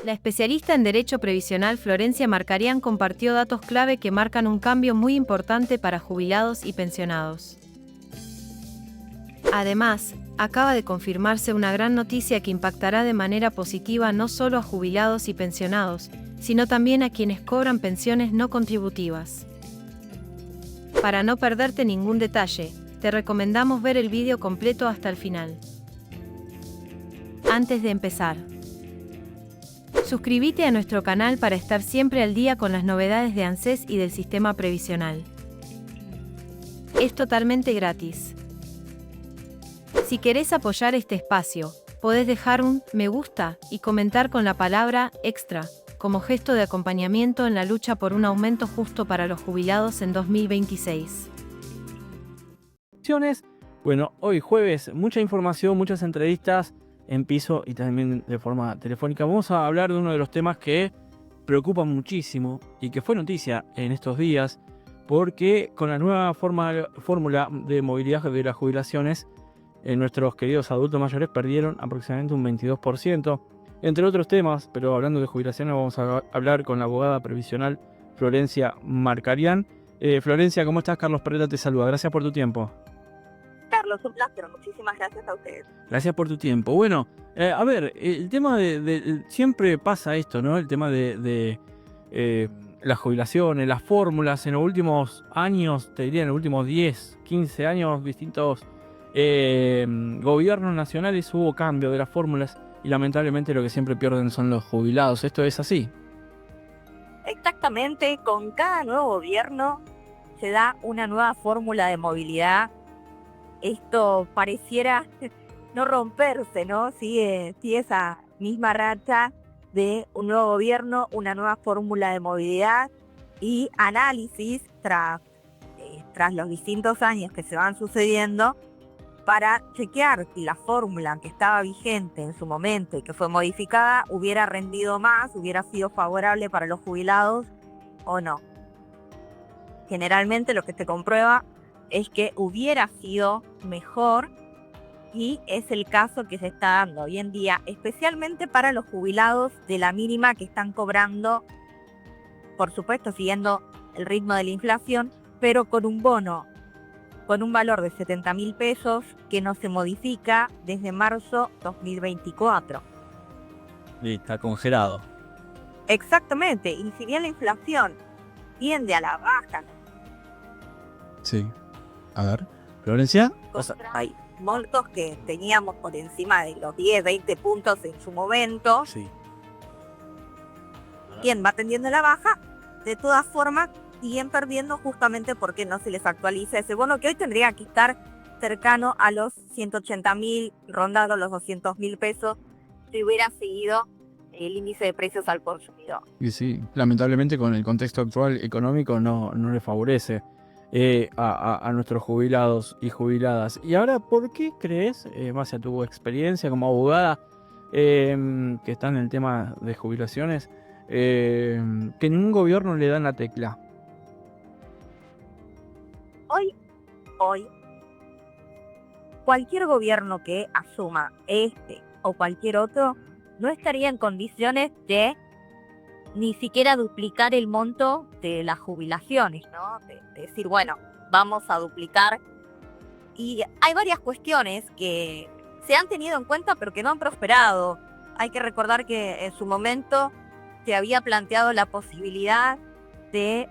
La especialista en Derecho Previsional Florencia Marcarián compartió datos clave que marcan un cambio muy importante para jubilados y pensionados. Además, acaba de confirmarse una gran noticia que impactará de manera positiva no solo a jubilados y pensionados, sino también a quienes cobran pensiones no contributivas. Para no perderte ningún detalle, te recomendamos ver el vídeo completo hasta el final. Antes de empezar, suscríbete a nuestro canal para estar siempre al día con las novedades de ANSES y del sistema previsional. Es totalmente gratis. Si querés apoyar este espacio, podés dejar un me gusta y comentar con la palabra extra, como gesto de acompañamiento en la lucha por un aumento justo para los jubilados en 2026. Bueno, hoy jueves, mucha información, muchas entrevistas en piso y también de forma telefónica. Vamos a hablar de uno de los temas que preocupa muchísimo y que fue noticia en estos días, porque con la nueva fórmula de movilidad de las jubilaciones, nuestros queridos adultos mayores perdieron aproximadamente un 22%, entre otros temas, pero hablando de jubilaciones vamos a hablar con la abogada previsional Florencia Marcarián. Florencia, ¿cómo estás? Carlos Perreta te saluda, gracias por tu tiempo. Carlos, un placer, muchísimas gracias a ustedes. Gracias por tu tiempo. Bueno, a ver, el tema siempre pasa esto, ¿no? El tema de las jubilaciones, las fórmulas, en los últimos años, te diría en los últimos 10, 15 años, distintos gobiernos nacionales hubo cambio de las fórmulas y lamentablemente lo que siempre pierden son los jubilados. ¿Esto es así? Exactamente, con cada nuevo gobierno se da una nueva fórmula de movilidad. Esto pareciera no romperse, ¿no? Sigue esa misma racha de un nuevo gobierno, una nueva fórmula de movilidad y análisis tras los distintos años que se van sucediendo para chequear si la fórmula que estaba vigente en su momento y que fue modificada hubiera rendido más, hubiera sido favorable para los jubilados o no. Generalmente lo que se comprueba es que hubiera sido mejor y es el caso que se está dando hoy en día, especialmente para los jubilados de la mínima que están cobrando, por supuesto siguiendo el ritmo de la inflación, pero con un bono con un valor de 70.000 pesos que no se modifica desde marzo 2024. Sí, está congelado. Exactamente, y si bien la inflación tiende a la baja. Sí. A ver, Florencia. Hay montos que teníamos por encima de los 10, 20 puntos en su momento. Sí. Quien va tendiendo a la baja, de todas formas, siguen perdiendo justamente porque no se les actualiza ese bono que hoy tendría que estar cercano a los 180.000, rondando los 200.000 pesos, si hubiera seguido el índice de precios al consumidor. Y sí, lamentablemente con el contexto actual económico no le favorece a nuestros jubilados y jubiladas. Y ahora, ¿por qué crees, más a tu experiencia como abogada, que está en el tema de jubilaciones, que ningún gobierno le da la tecla? Hoy, cualquier gobierno que asuma este o cualquier otro no estaría en condiciones de ni siquiera duplicar el monto de las jubilaciones, ¿no? De decir, bueno, vamos a duplicar. Y hay varias cuestiones que se han tenido en cuenta pero que no han prosperado. Hay que recordar que en su momento se había planteado la posibilidad de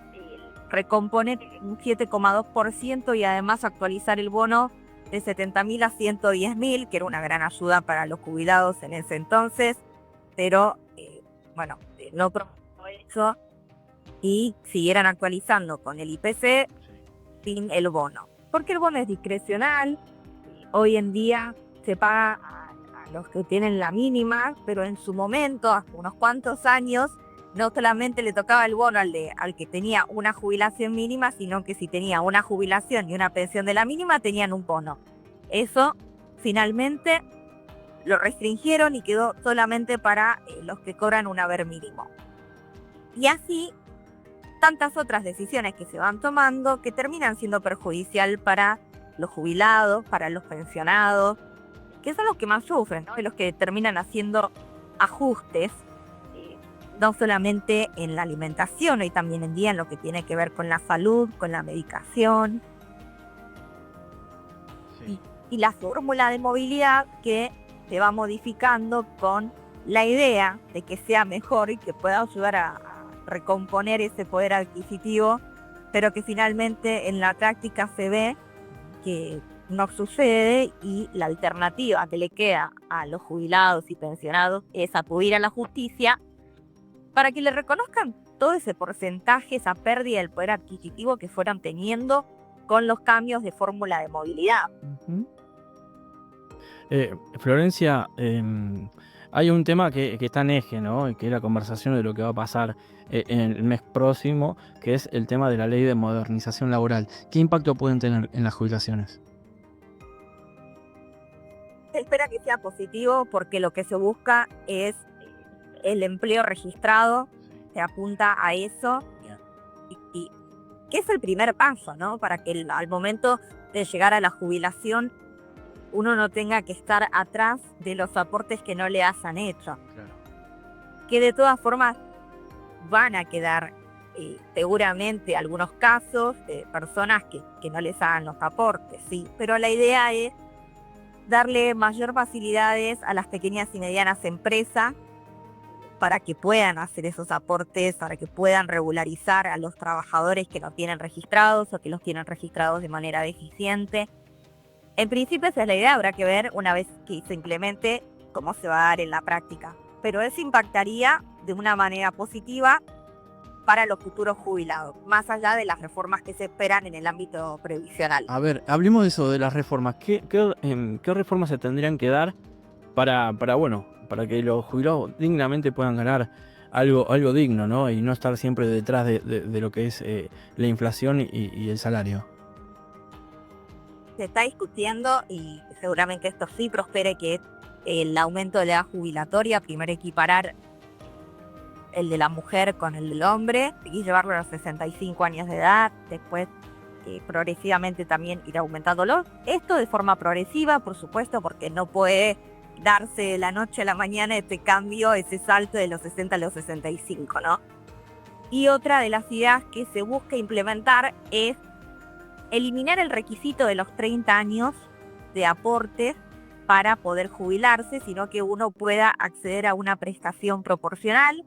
recomponer un 7,2% y además actualizar el bono de 70.000 a 110.000, que era una gran ayuda para los jubilados en ese entonces, pero no propuso eso y siguieran actualizando con el IPC sin el bono. Porque el bono es discrecional, hoy en día se paga a los que tienen la mínima, pero en su momento, hace unos cuantos años, no solamente le tocaba el bono al que tenía una jubilación mínima, sino que si tenía una jubilación y una pensión de la mínima, tenían un bono. Eso finalmente lo restringieron y quedó solamente para los que cobran un haber mínimo. Y así, tantas otras decisiones que se van tomando que terminan siendo perjudicial para los jubilados, para los pensionados, que son los que más sufren, ¿no? Y los que terminan haciendo ajustes no solamente en la alimentación, hoy también en día en lo que tiene que ver con la salud, con la medicación y la fórmula de movilidad que se va modificando con la idea de que sea mejor y que pueda ayudar a recomponer ese poder adquisitivo, pero que finalmente en la práctica se ve que no sucede y la alternativa que le queda a los jubilados y pensionados es acudir a la justicia para que le reconozcan todo ese porcentaje, esa pérdida del poder adquisitivo que fueron teniendo con los cambios de fórmula de movilidad. Florencia, hay un tema que está en eje, ¿no? Y que es la conversación de lo que va a pasar en el mes próximo, que es el tema de la ley de modernización laboral. ¿Qué impacto pueden tener en las jubilaciones? Se espera que sea positivo porque lo que se busca es el empleo registrado, se apunta a eso y que es el primer paso, ¿no? Para que al momento de llegar a la jubilación uno no tenga que estar atrás de los aportes que no le hayan hecho. Claro. Que de todas formas van a quedar seguramente algunos casos de personas que no les hagan los aportes, sí. Pero la idea es darle mayor facilidades a las pequeñas y medianas empresas para que puedan hacer esos aportes, para que puedan regularizar a los trabajadores que no tienen registrados o que los tienen registrados de manera deficiente. En principio esa es la idea, habrá que ver una vez que se implemente cómo se va a dar en la práctica. Pero eso impactaría de una manera positiva para los futuros jubilados, más allá de las reformas que se esperan en el ámbito previsional. A ver, hablemos de eso, de las reformas. ¿Qué reformas se tendrían que dar para que los jubilados dignamente puedan ganar algo digno, ¿no? Y no estar siempre detrás de lo que es la inflación y el salario? Se está discutiendo y seguramente esto sí prospere, que es el aumento de la edad jubilatoria, primero equiparar el de la mujer con el del hombre y llevarlo a los 65 años de edad, después progresivamente también ir aumentándolo. Esto de forma progresiva, por supuesto, porque no puede darse de la noche a la mañana este cambio, ese salto de los 60 a los 65, ¿no? Y otra de las ideas que se busca implementar es eliminar el requisito de los 30 años de aportes para poder jubilarse, sino que uno pueda acceder a una prestación proporcional,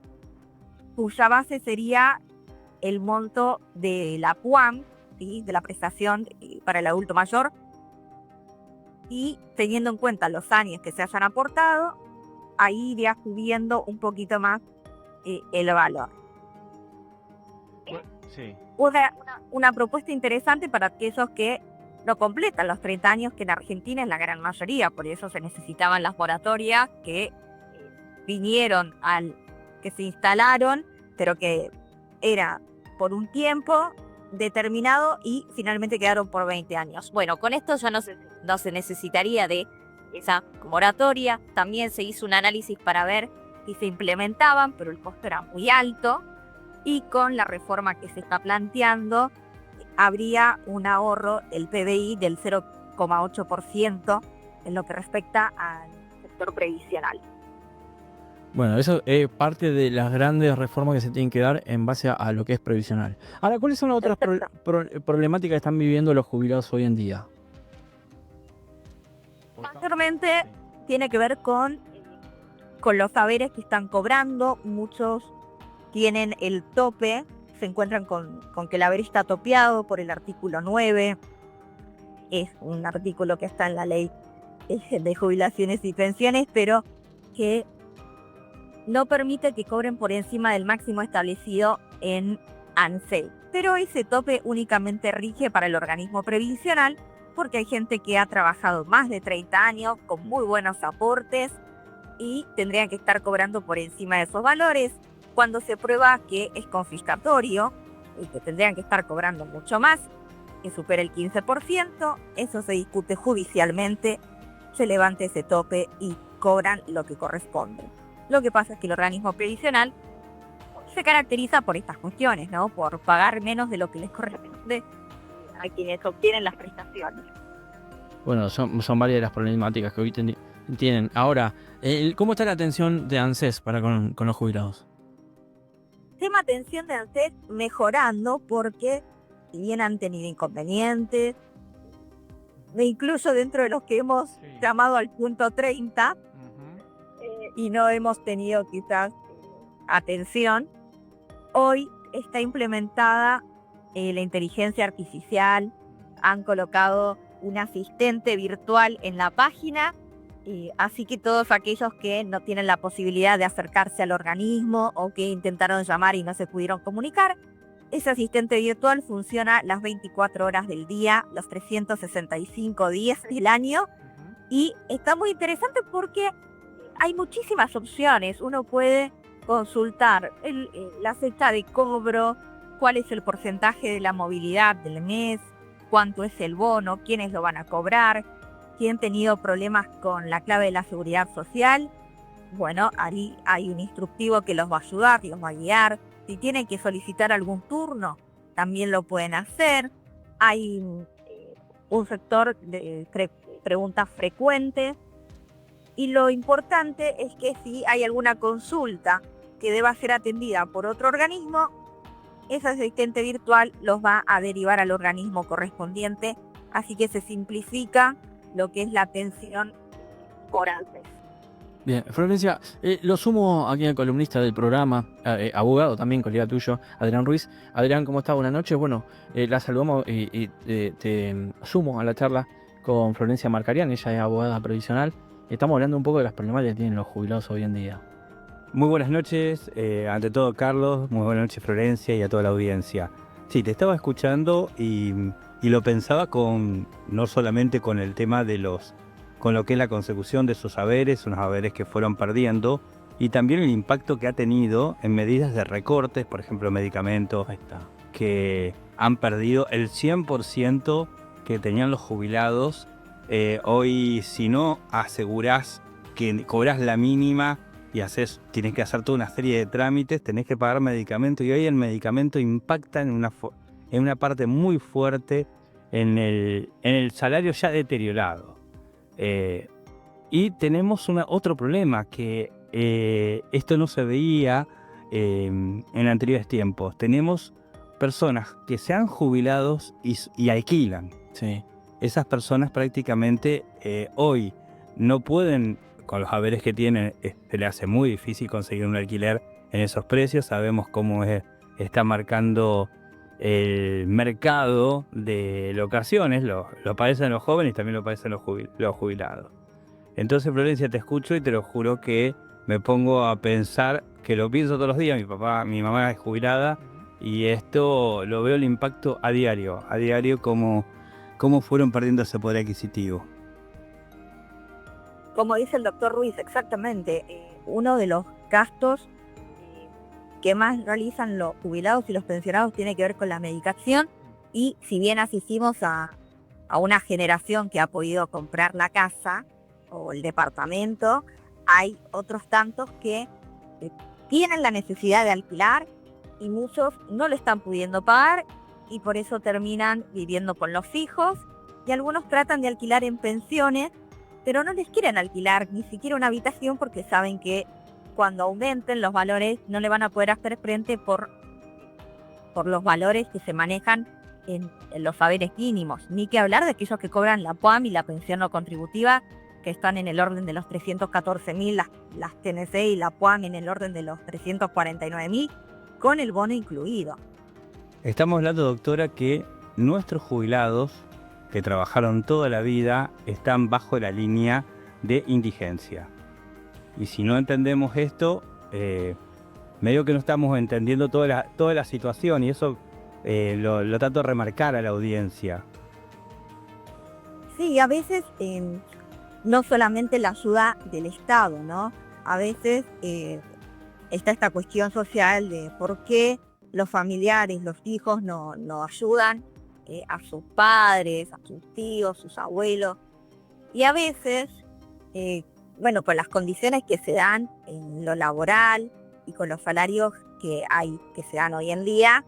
cuya base sería el monto de la PUAM, ¿sí? De la prestación para el adulto mayor, y teniendo en cuenta los años que se hayan aportado, ahí iría subiendo un poquito más el valor. Sí. Una propuesta interesante para aquellos que no completan los 30 años, que en Argentina es la gran mayoría, por eso se necesitaban las moratorias que vinieron que se instalaron, pero que era por un tiempo determinado y finalmente quedaron por 20 años. Bueno, con esto ya no se necesitaría de esa moratoria. También se hizo un análisis para ver si se implementaban, pero el costo era muy alto. Y con la reforma que se está planteando, habría un ahorro del PBI del 0,8% en lo que respecta al sector previsional. Bueno, eso es parte de las grandes reformas que se tienen que dar en base a lo que es previsional. Ahora, ¿cuáles son las otras problemáticas que están viviendo los jubilados hoy en día? Mayormente tiene que ver con los saberes que están cobrando. Muchos tienen el tope, se encuentran con que el haber está topeado por el artículo 9. Es un artículo que está en la ley de jubilaciones y pensiones, pero que no permite que cobren por encima del máximo establecido en ANSES. Pero ese tope únicamente rige para el organismo previsional, porque hay gente que ha trabajado más de 30 años con muy buenos aportes y tendrían que estar cobrando por encima de esos valores. Cuando se prueba que es confiscatorio y que tendrían que estar cobrando mucho más, que supera el 15%, eso se discute judicialmente, se levanta ese tope y cobran lo que corresponde. Lo que pasa es que el organismo previsional se caracteriza por estas cuestiones, ¿no? Por pagar menos de lo que les corresponde a quienes obtienen las prestaciones. Bueno, son varias de las problemáticas que hoy tienen. Ahora, ¿cómo está la atención de ANSES para con los jubilados? atención de ANSES mejorando porque si bien han tenido inconvenientes, e incluso dentro de los que hemos llamado al punto 30 y no hemos tenido quizás atención, hoy está implementada la inteligencia artificial, han colocado un asistente virtual en la página, así que todos aquellos que no tienen la posibilidad de acercarse al organismo o que intentaron llamar y no se pudieron comunicar, ese asistente virtual funciona las 24 horas del día, los 365 días del año, y está muy interesante porque hay muchísimas opciones. Uno puede consultar la fecha de cobro, cuál es el porcentaje de la movilidad del mes, cuánto es el bono, quiénes lo van a cobrar, si han tenido problemas con la clave de la seguridad social. Bueno, ahí hay un instructivo que los va a ayudar, los va a guiar. Si tienen que solicitar algún turno, también lo pueden hacer. Hay un sector de preguntas frecuentes. Y lo importante es que si hay alguna consulta que deba ser atendida por otro organismo, ese asistente virtual los va a derivar al organismo correspondiente, así que se simplifica lo que es la atención por ANSES. Bien, Florencia, lo sumo aquí al columnista del programa, abogado también, colega tuyo, Adrián Ruiz. Adrián, ¿cómo estás? Buenas noches. Bueno, la saludamos y te sumo a la charla con Florencia Marcarián, ella es abogada previsional. Estamos hablando un poco de las problemáticas que tienen los jubilados hoy en día. Muy buenas noches, ante todo Carlos, muy buenas noches Florencia y a toda la audiencia. Sí, te estaba escuchando y lo pensaba no solamente con el tema con lo que es la consecución de esos saberes, unos saberes que fueron perdiendo, y también el impacto que ha tenido en medidas de recortes, por ejemplo medicamentos, que han perdido el 100% que tenían los jubilados. Hoy si no asegurás que cobrás la mínima y tienes que hacer toda una serie de trámites, tenés que pagar medicamento, y hoy el medicamento impacta en una parte muy fuerte en el salario ya deteriorado. Y tenemos otro problema, que esto no se veía en anteriores tiempos. Tenemos personas que se han jubilado y alquilan. Sí. Esas personas prácticamente hoy no pueden, con los haberes que tienen, se le hace muy difícil conseguir un alquiler en esos precios. Sabemos cómo está marcando el mercado de locaciones, lo padecen los jóvenes y también lo padecen los jubilados. Entonces, Florencia, te escucho y te lo juro que me pongo a pensar, que lo pienso todos los días. Mi mamá es jubilada y esto lo veo el impacto a diario cómo fueron perdiendo ese poder adquisitivo. Como dice el doctor Ruiz, exactamente, uno de los gastos que más realizan los jubilados y los pensionados tiene que ver con la medicación, y si bien asistimos a una generación que ha podido comprar la casa o el departamento, hay otros tantos que tienen la necesidad de alquilar y muchos no lo están pudiendo pagar y por eso terminan viviendo con los hijos, y algunos tratan de alquilar en pensiones, pero no les quieren alquilar ni siquiera una habitación porque saben que cuando aumenten los valores no le van a poder hacer frente por los valores que se manejan en los saberes mínimos. Ni que hablar de aquellos que cobran la PUAM y la pensión no contributiva, que están en el orden de los 314.000, las TNC y la PUAM en el orden de los 349.000, con el bono incluido. Estamos hablando, doctora, que nuestros jubilados que trabajaron toda la vida están bajo la línea de indigencia. Y si no entendemos esto, medio que no estamos entendiendo toda la situación, y eso lo trato de remarcar a la audiencia. Sí, a veces no solamente la ayuda del Estado, ¿no? A veces está esta cuestión social de por qué los familiares, los hijos no ayudan a sus padres, a sus tíos, sus abuelos. Y a veces, con las condiciones que se dan en lo laboral y con los salarios que se dan hoy en día,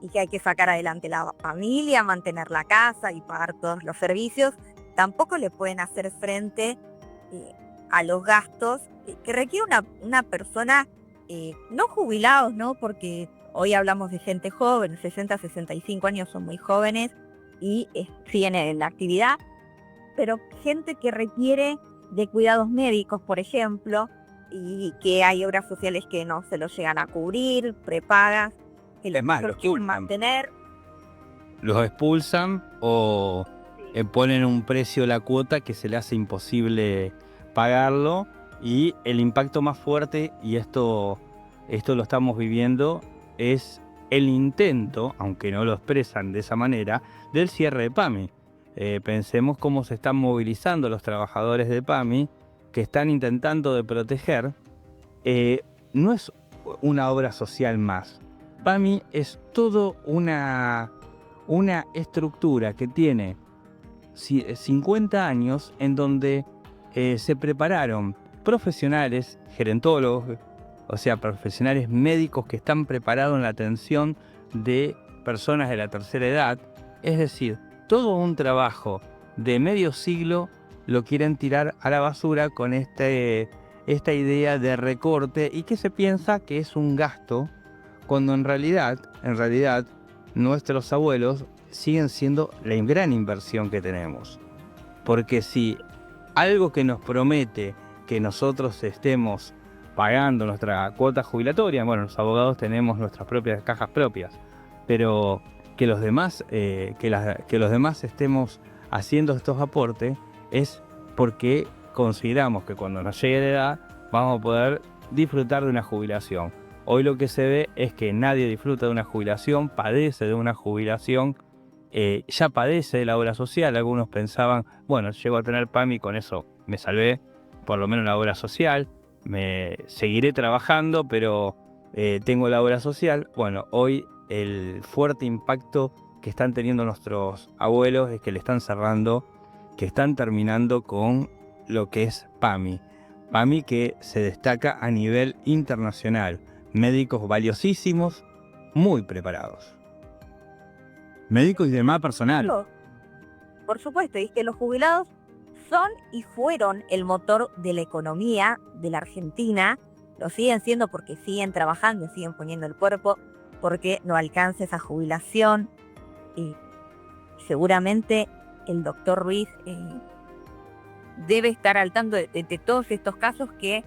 y que hay que sacar adelante la familia, mantener la casa y pagar todos los servicios, tampoco le pueden hacer frente a los gastos que requiere una persona no jubilados, ¿no? Porque hoy hablamos de gente joven, 60, 65 años son muy jóvenes y siguen en la actividad, pero gente que requiere de cuidados médicos, por ejemplo, y que hay obras sociales que no se los llegan a cubrir, prepagas, que Es más, los los quieren expulsan. mantener. Los expulsan o ponen un precio a la cuota que se le hace imposible pagarlo, y el impacto más fuerte, y esto lo estamos viviendo, es el intento, aunque no lo expresan de esa manera, del cierre de PAMI. Pensemos cómo se están movilizando los trabajadores de PAMI que están intentando de proteger. No es una obra social más. PAMI es todo una estructura que tiene 50 años en donde se prepararon profesionales, gerontólogos, o sea, profesionales médicos que están preparados en la atención de personas de la tercera edad. Es decir, todo un trabajo de medio siglo lo quieren tirar a la basura con esta idea de recorte, y que se piensa que es un gasto, cuando en realidad nuestros abuelos siguen siendo la gran inversión que tenemos. Porque si algo que nos promete que nosotros estemos pagando nuestra cuota jubilatoria, bueno, los abogados tenemos nuestras propias cajas propias, pero que los demás, que los demás estemos haciendo estos aportes, es porque consideramos que cuando nos llegue la edad vamos a poder disfrutar de una jubilación. Hoy lo que se ve es que nadie disfruta de una jubilación, padece de una jubilación, ya padece de la obra social. Algunos pensaban, bueno, llego a tener PAMI, con eso me salvé, por lo menos la obra social, me seguiré trabajando, pero tengo la obra social. Bueno, hoy el fuerte impacto que están teniendo nuestros abuelos es que le están cerrando, que están terminando con lo que es PAMI. PAMI que se destaca a nivel internacional. Médicos valiosísimos, muy preparados. Médicos y demás personal. Por supuesto, y es que los jubilados son y fueron el motor de la economía de la Argentina. Lo siguen siendo porque siguen trabajando, siguen poniendo el cuerpo, porque no alcanza esa jubilación. Y seguramente el doctor Ruiz debe estar al tanto de todos estos casos que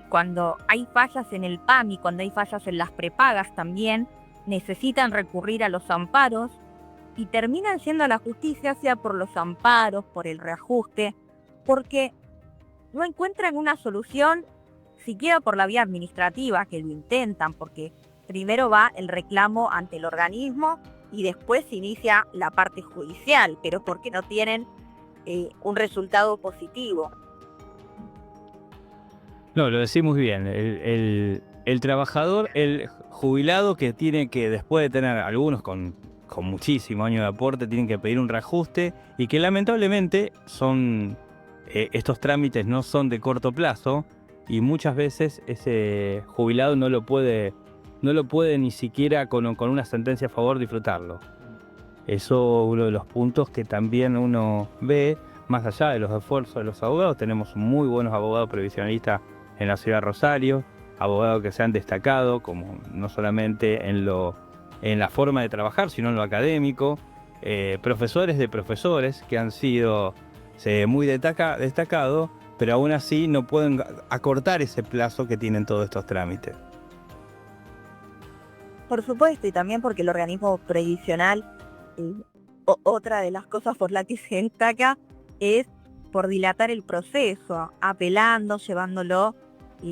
cuando hay fallas en el PAMI, cuando hay fallas en las prepagas también, necesitan recurrir a los amparos y terminan yendo a la justicia, sea por los amparos, por el reajuste, porque no encuentran una solución, siquiera por la vía administrativa, que lo intentan, porque primero va el reclamo ante el organismo y después se inicia la parte judicial, pero porque no tienen un resultado positivo. No, lo decís muy bien. El trabajador, el jubilado que tiene que, después de tener algunos con muchísimos años de aporte, tienen que pedir un reajuste, y que lamentablemente estos trámites no son de corto plazo, y muchas veces ese jubilado no lo puede ni siquiera con una sentencia a favor disfrutarlo. Eso es uno de los puntos que también uno ve, más allá de los esfuerzos de los abogados. Tenemos muy buenos abogados previsionalistas en la ciudad de Rosario, abogados que se han destacado, como no solamente en la forma de trabajar, sino en lo académico, profesores de profesores que han sido muy destacados, pero aún así no pueden acortar ese plazo que tienen todos estos trámites. Por supuesto, y también porque el organismo previsional, otra de las cosas por las que se destaca es por dilatar el proceso, apelando, llevándolo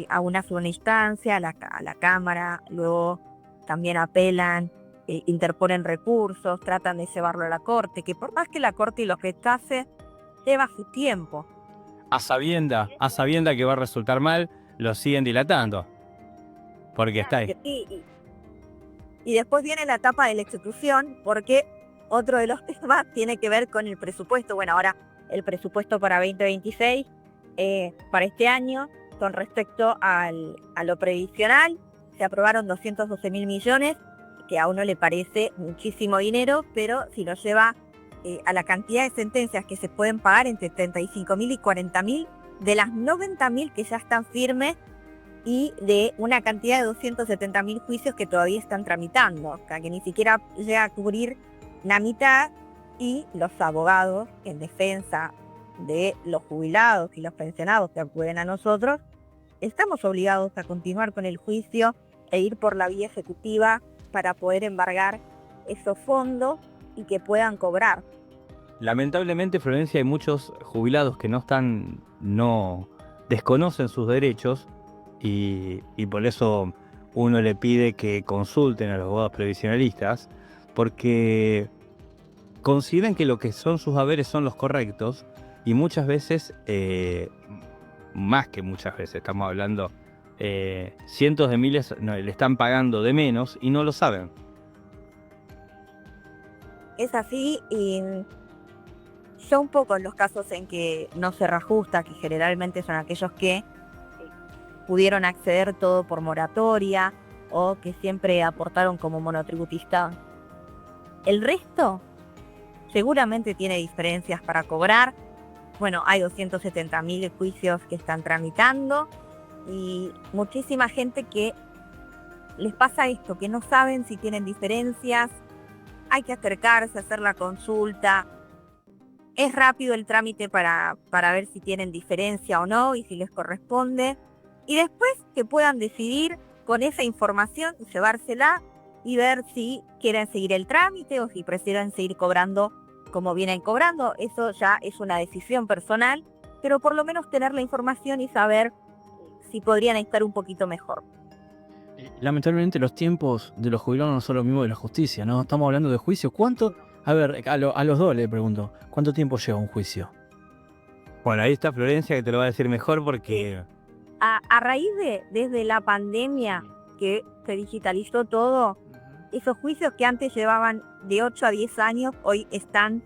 a una segunda instancia, a la Cámara, luego también apelan, interponen recursos, tratan de llevarlo a la Corte, que por más que la Corte lo rechace, lleva su tiempo. A sabienda que va a resultar mal, lo siguen dilatando, porque está ahí. Y después viene la etapa de la ejecución, porque otro de los temas tiene que ver con el presupuesto. Bueno, ahora el presupuesto para 2026, para este año, con respecto a lo previsional, se aprobaron 212.000 millones, que a uno le parece muchísimo dinero, pero si lo lleva a la cantidad de sentencias que se pueden pagar, entre 35.000 y 40.000, de las 90.000 que ya están firmes, y de una cantidad de 270.000 juicios que todavía están tramitando, o sea, que ni siquiera llega a cubrir la mitad, y los abogados en defensa de los jubilados y los pensionados que acuden a nosotros, estamos obligados a continuar con el juicio e ir por la vía ejecutiva para poder embargar esos fondos y que puedan cobrar. Lamentablemente, Florencia, hay muchos jubilados que no desconocen sus derechos y por eso uno le pide que consulten a los abogados previsionalistas, porque consideran que lo que son sus haberes son los correctos y muchas veces, más que muchas veces, estamos hablando cientos de miles, le están pagando de menos y no lo saben. Es así, y son pocos los casos en que no se reajusta, que generalmente son aquellos que pudieron acceder todo por moratoria o que siempre aportaron como monotributista. El resto seguramente tiene diferencias para cobrar. Bueno, hay 270.000 juicios que están tramitando y muchísima gente que les pasa esto, que no saben si tienen diferencias. Hay que acercarse, hacer la consulta. Es rápido el trámite para ver si tienen diferencia o no y si les corresponde. Y después que puedan decidir con esa información, llevársela y ver si quieren seguir el trámite o si prefieren seguir cobrando como vienen cobrando. Eso ya es una decisión personal, pero por lo menos tener la información y saber si podrían estar un poquito mejor. Lamentablemente los tiempos de los jubilados no son los mismos de la justicia, ¿no? Estamos hablando de juicio. ¿Cuánto? A ver, a los dos le pregunto, ¿cuánto tiempo lleva un juicio? Bueno, ahí está Florencia que te lo va a decir mejor porque... A raíz desde la pandemia que se digitalizó todo, esos juicios que antes llevaban de 8 a 10 años, hoy están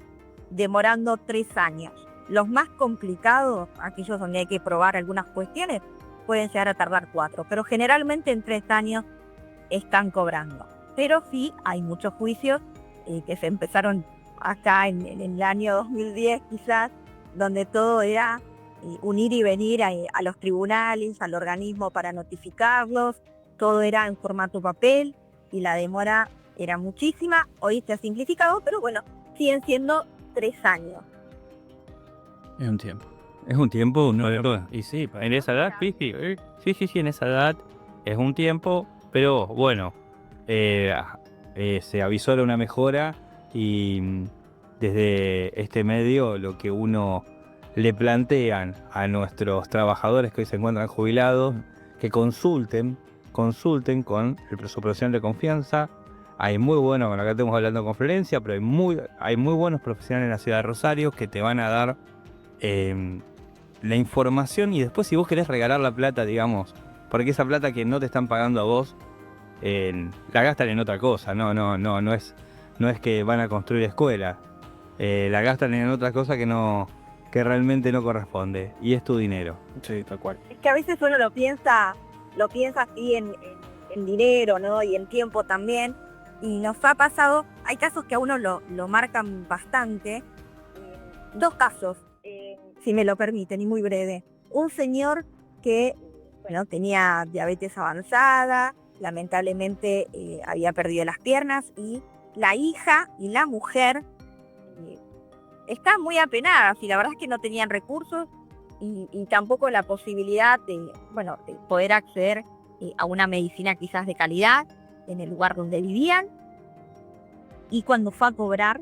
demorando 3 años. Los más complicados, aquellos donde hay que probar algunas cuestiones, pueden llegar a tardar 4, pero generalmente en 3 años están cobrando. Pero sí hay muchos juicios que se empezaron acá en el año 2010 quizás, donde todo era un ir y venir a los tribunales, al organismo para notificarlos, todo era en formato papel y la demora era muchísima. Hoy se ha simplificado, pero bueno, siguen siendo 3 años. Es un tiempo. Es un tiempo, ¿no? Y sí, En esa edad, sí, en esa edad es un tiempo, pero bueno, se avisora una mejora y desde este medio lo que uno le plantean a nuestros trabajadores que hoy se encuentran jubilados, que consulten con su profesional de confianza. Hay muy buenos, con lo que estamos hablando con Florencia, pero hay muy buenos profesionales en la ciudad de Rosario que te van a dar la información y después si vos querés regalar la plata, digamos, porque esa plata que no te están pagando a vos, la gastan en otra cosa, no es que van a construir escuelas, la gastan en otra cosa que realmente no corresponde y es tu dinero. Sí, tal cual. Es que a veces uno lo piensa así en dinero, ¿no? Y en tiempo también. Y nos ha pasado, hay casos que a uno lo marcan bastante. 2 casos, si me lo permiten, y muy breve. Un señor que, bueno, tenía diabetes avanzada, lamentablemente había perdido las piernas y la hija y la mujer estaban muy apenadas y la verdad es que no tenían recursos y tampoco la posibilidad de poder acceder a una medicina quizás de calidad en el lugar donde vivían. Y cuando fue a cobrar,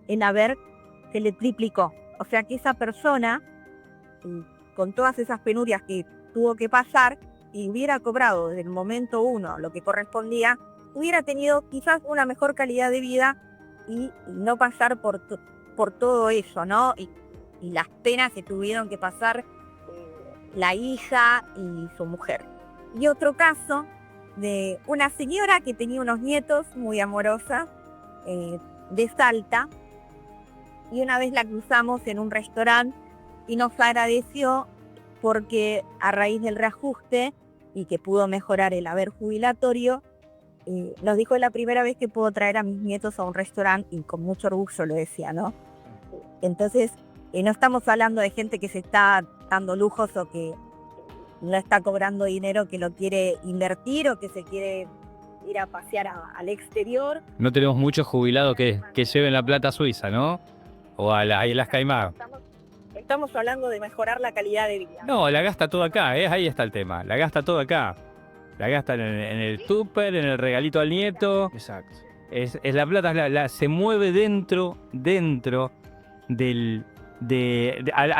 el haber se le triplicó. O sea que esa persona, con todas esas penurias que tuvo que pasar, y hubiera cobrado desde el momento 1 lo que correspondía, hubiera tenido quizás una mejor calidad de vida y no pasar por todo eso, ¿no? Y las penas que tuvieron que pasar la hija y su mujer. Y otro caso de una señora que tenía unos nietos muy amorosa de Salta, y una vez la cruzamos en un restaurante y nos agradeció porque a raíz del reajuste y que pudo mejorar el haber jubilatorio, nos dijo: es la primera vez que puedo traer a mis nietos a un restaurante, y con mucho orgullo lo decía, ¿no? Entonces, no estamos hablando de gente que se está dando lujos o que no está cobrando dinero que lo quiere invertir o que se quiere ir a pasear al exterior. No tenemos muchos jubilados que lleven la plata a Suiza, ¿no? O a las Islas Caimán. Estamos hablando de mejorar la calidad de vida. No, la gasta todo acá, ahí está el tema. La gasta todo acá. La gasta en el súper, en el regalito al nieto. Exacto. Es la plata, se mueve dentro a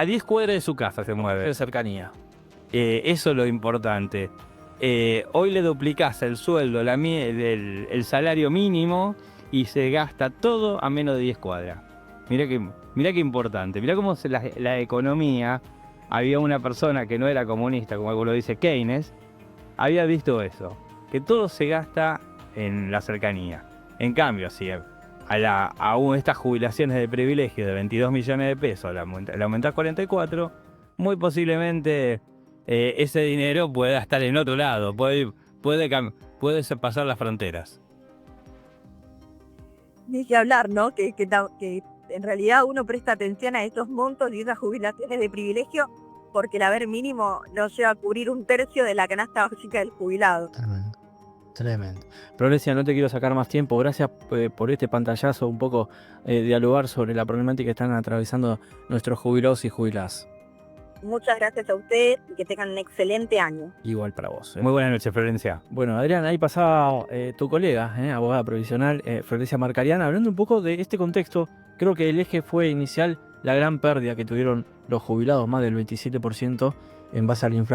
10 cuadras de su casa se mueve. De cercanía. Eso es lo importante. Hoy le duplicás el sueldo, el salario mínimo y se gasta todo a menos de 10 cuadras. Mirá qué importante. Mirá cómo la economía, había una persona que no era comunista, como lo dice Keynes, había visto eso, que todo se gasta en la cercanía. En cambio, si a estas jubilaciones de privilegio de 22 millones de pesos le aumentás 44, muy posiblemente ese dinero pueda estar en otro lado, puede pasar las fronteras. Ni que hablar, ¿no? Que en realidad uno presta atención a estos montos y esas jubilaciones de privilegio porque el haber mínimo no llega a cubrir un tercio de la canasta básica del jubilado. Tremendo. Tremendo. Florencia, no te quiero sacar más tiempo. Gracias por este pantallazo, un poco dialogar sobre la problemática que están atravesando nuestros jubilados y jubiladas. Muchas gracias a ustedes y que tengan un excelente año. Igual para vos. Muy buenas noches, Florencia. Bueno, Adrián, ahí pasaba tu colega, abogada provisional, Florencia Marcariana, hablando un poco de este contexto. Creo que el eje fue inicial la gran pérdida que tuvieron los jubilados, más del 27% en base a la inflación.